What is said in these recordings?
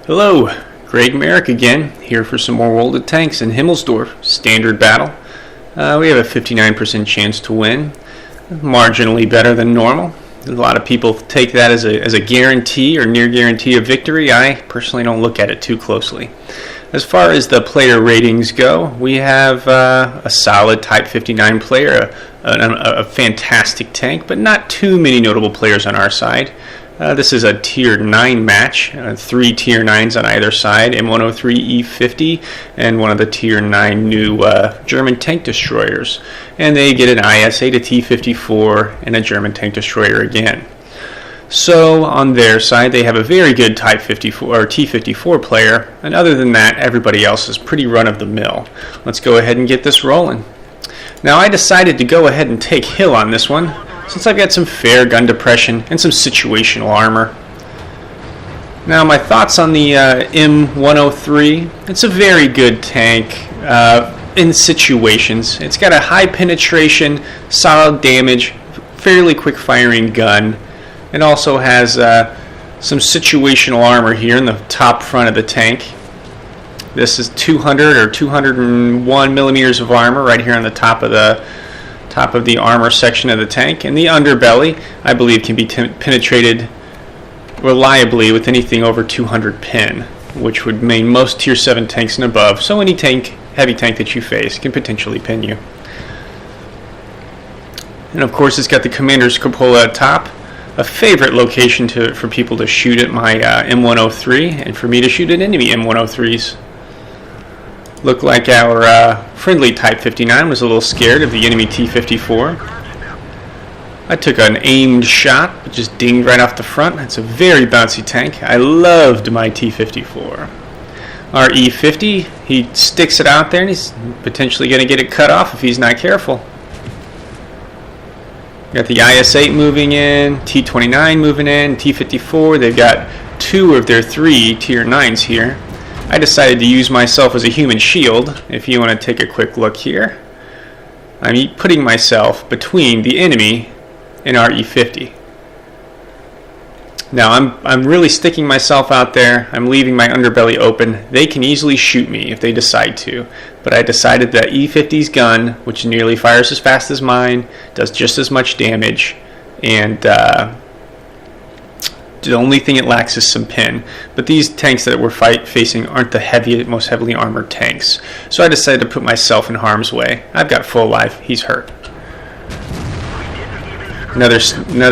Hello, Greg Merrick again, here for some more World of Tanks in Himmelsdorf, standard battle. We have a 59% chance to win, marginally better than normal. A lot of people take that as a guarantee or near guarantee of victory. I personally don't look at it too closely. As far as the player ratings go, we have a solid Type 59 player, a fantastic tank, but not too many notable players on our side. This is a Tier 9 match, 3 Tier 9s on either side, M103 E50 and one of the Tier 9 new German tank destroyers. And they get an IS-8, a T-54, and a German tank destroyer again. So on their side, they have a very good Type 54 or T-54 player, and other than that, everybody else is pretty run-of-the-mill. Let's go ahead and get this rolling. Now, I decided to go ahead and take Hill on this one, since I've got some fair gun depression and some situational armor. Now, my thoughts on the M103. It's a very good tank in situations. It's got a high penetration, solid damage, fairly quick firing gun. It also has some situational armor here in the top front of the tank. This is 200 or 201 millimeters of armor right here on the top of the armor section of the tank, and the underbelly I believe can be penetrated reliably with anything over 200 pin, which would mean most Tier 7 tanks and above, so any heavy tank that you face can potentially pin you. And of course it's got the commander's cupola at top, a favorite location for people to shoot at my M103 and for me to shoot at enemy M103s. Looked like our friendly Type 59 was a little scared of the enemy T-54. I took an aimed shot, but just dinged right off the front. It's a very bouncy tank. I loved my T-54. Our E50, he sticks it out there and he's potentially going to get it cut off if he's not careful. Got the IS-8 moving in, T-29 moving in, T-54. They've got 2 of their 3 Tier 9s here. I decided to use myself as a human shield. If you want to take a quick look here, I'm putting myself between the enemy and our E50. Now I'm really sticking myself out there. I'm leaving my underbelly open. They can easily shoot me if they decide to, but I decided that E50's gun, which nearly fires as fast as mine, does just as much damage, and the only thing it lacks is some pin. But these tanks that we're facing aren't the most heavily armored tanks. So I decided to put myself in harm's way. I've got full life. He's hurt. Another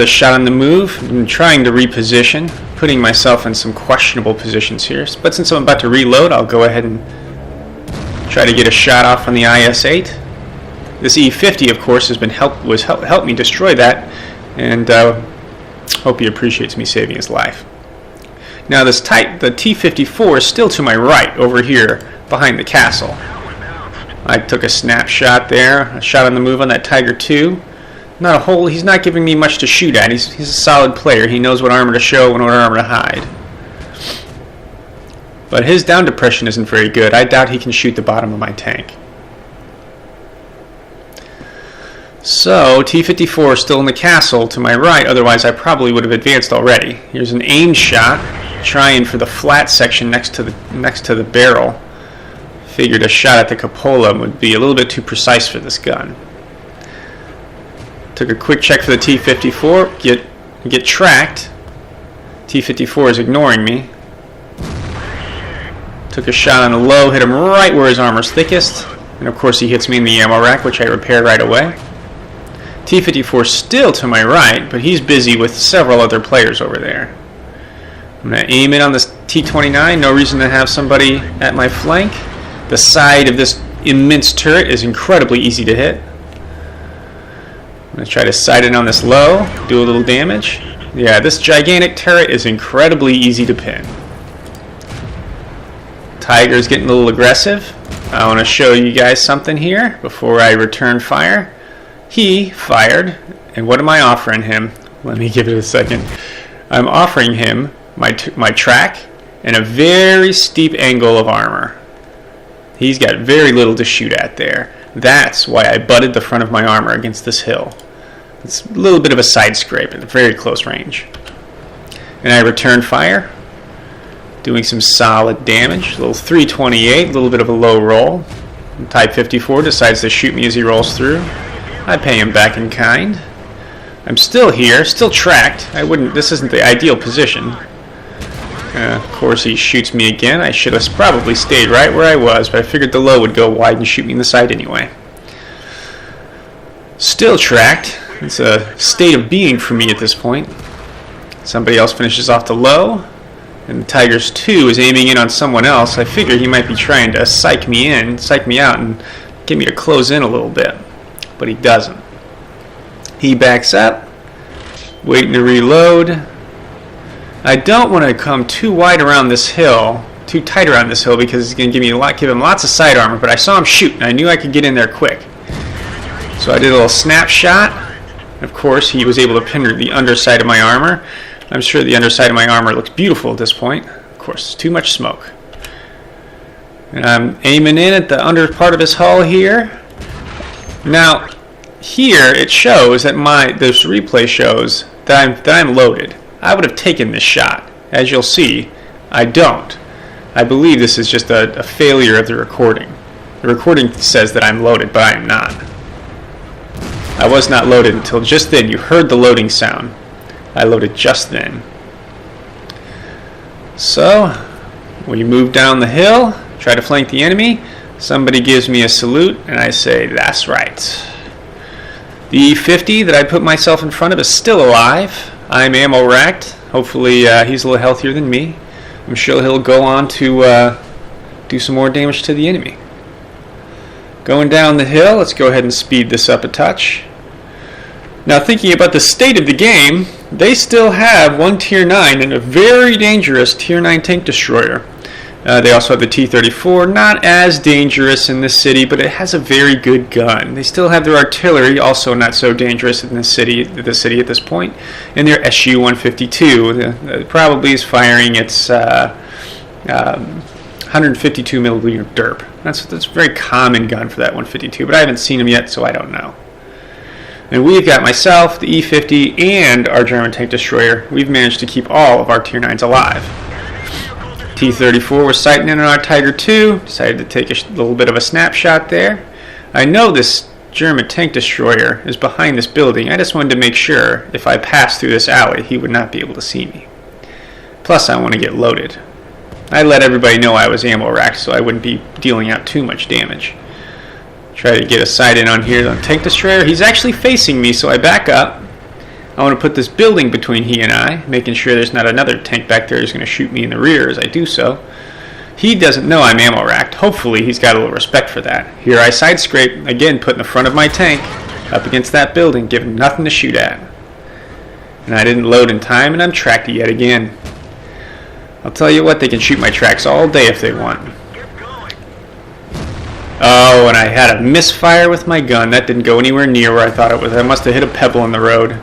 shot on the move. I'm trying to reposition, putting myself in some questionable positions here. But since I'm about to reload, I'll go ahead and try to get a shot off on the IS-8. This E50, of course, has been helped me destroy that, and hope he appreciates me saving his life. Now the T-54 is still to my right over here behind the castle. I took a snapshot there, a shot on the move on that Tiger II. He's not giving me much to shoot at. He's a solid player. He knows what armor to show and what armor to hide. But his down depression isn't very good. I doubt he can shoot the bottom of my tank. So, T-54 is still in the castle to my right, otherwise I probably would have advanced already. Here's an aimed shot, trying for the flat section next to the barrel. Figured a shot at the cupola would be a little bit too precise for this gun. Took a quick check for the T-54, get tracked. T-54 is ignoring me. Took a shot on the low, hit him right where his armor's thickest, and of course he hits me in the ammo rack, which I repaired right away. T-54 still to my right, but he's busy with several other players over there. I'm going to aim in on this T-29. No reason to have somebody at my flank. The side of this immense turret is incredibly easy to hit. I'm going to try to sight it on this low, do a little damage. Yeah, this gigantic turret is incredibly easy to pin. Tiger's getting a little aggressive. I want to show you guys something here before I return fire. He fired, and what am I offering him? Let me give it a second. I'm offering him my track and a very steep angle of armor. He's got very little to shoot at there. That's why I butted the front of my armor against this hill. It's a little bit of a side scrape at very close range. And I return fire. doing some solid damage. A little 328, a little bit of a low roll. Type 54 decides to shoot me as he rolls through. I pay him back in kind. I'm still here, still tracked. This isn't the ideal position. Of course he shoots me again. I should have probably stayed right where I was, but I figured the low would go wide and shoot me in the side anyway. Still tracked. It's a state of being for me at this point. Somebody else finishes off the low, and Tigers 2 is aiming in on someone else. I figured he might be trying to psych me out, and get me to close in a little bit, but he doesn't. He backs up, waiting to reload. I don't want to come too wide around this hill, too tight around this hill, because it's going to give him lots of side armor, but I saw him shoot, and I knew I could get in there quick. So I did a little snapshot. Of course, he was able to pin the underside of my armor. I'm sure the underside of my armor looks beautiful at this point. Of course, too much smoke. And I'm aiming in at the under part of his hull here. Now, here it shows that this replay shows that I'm loaded. I would have taken this shot. As you'll see, I don't. I believe this is just a failure of the recording. The recording says that I'm loaded, but I am not. I was not loaded until just then. You heard the loading sound. I loaded just then. So, we move down the hill, try to flank the enemy. Somebody gives me a salute, and I say, that's right. The E50 that I put myself in front of is still alive. I'm ammo racked. Hopefully he's a little healthier than me. I'm sure he'll go on to do some more damage to the enemy. Going down the hill, let's go ahead and speed this up a touch. Now, thinking about the state of the game, they still have one Tier 9 and a very dangerous Tier 9 tank destroyer. They also have the T-34, not as dangerous in this city, but it has a very good gun. They still have their artillery, also not so dangerous in the city at this point, and their SU-152 probably is firing its 152 millimeter derp. That's a very common gun for that 152, but I haven't seen them yet, so I don't know. And we've got myself, the E-50, and our German tank destroyer. We've managed to keep all of our Tier 9s alive. T-34 was sighting in on our Tiger 2. Decided to take a little bit of a snapshot there. I know this German tank destroyer is behind this building. I just wanted to make sure if I passed through this alley, he would not be able to see me. Plus, I want to get loaded. I let everybody know I was ammo racked, so I wouldn't be dealing out too much damage. Try to get a sight in on here on tank destroyer. He's actually facing me, so I back up. I want to put this building between he and I, making sure there's not another tank back there who's going to shoot me in the rear as I do so. He doesn't know I'm ammo racked. Hopefully he's got a little respect for that. Here I side scrape, again putting the front of my tank up against that building, giving nothing to shoot at. And I didn't load in time, and I'm tracked yet again. I'll tell you what, they can shoot my tracks all day if they want. Oh, and I had a misfire with my gun. That didn't go anywhere near where I thought it was. I must have hit a pebble in the road.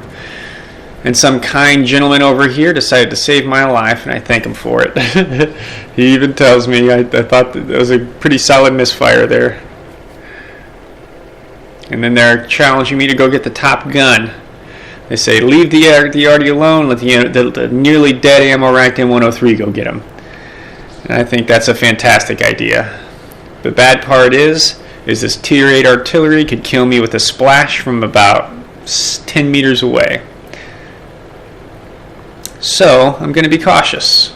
And some kind gentleman over here decided to save my life, and I thank him for it. He even tells me I thought that was a pretty solid misfire there. And then they're challenging me to go get the top gun. They say, leave the arty alone, let the nearly dead ammo-racked M103 go get him. And I think that's a fantastic idea. The bad part is this Tier 8 artillery could kill me with a splash from about 10 meters away. So, I'm going to be cautious.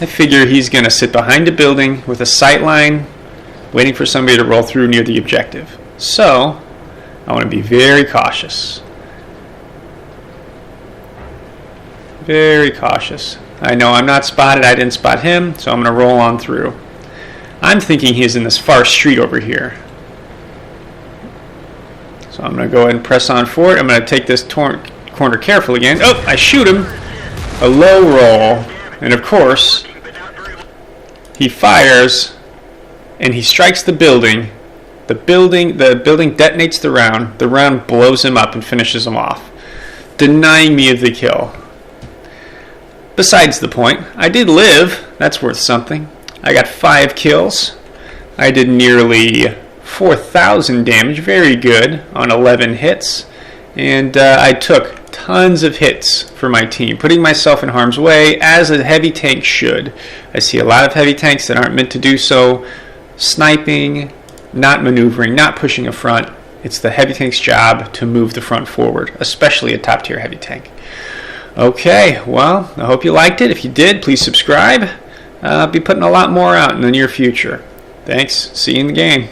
I figure he's going to sit behind a building with a sight line, waiting for somebody to roll through near the objective. So, I want to be very cautious. Very cautious. I know I'm not spotted. I didn't spot him, so I'm going to roll on through. I'm thinking he's in this far street over here. So I'm going to go ahead and press on forward. I'm going to take this corner careful again. Oh, I shoot him. A low roll. And of course, he fires and he strikes the building. The building detonates the round. The round blows him up and finishes him off, denying me of the kill. Besides the point, I did live. That's worth something. I got 5 kills. I did nearly 4,000 damage. Very good on 11 hits. And I took tons of hits for my team, putting myself in harm's way as a heavy tank should. I see a lot of heavy tanks that aren't meant to do so, sniping, not maneuvering, not pushing a front. It's the heavy tank's job to move the front forward, especially a top tier heavy tank. Okay, well, I hope you liked it. If you did, please subscribe. I'll be putting a lot more out in the near future. Thanks. See you in the game.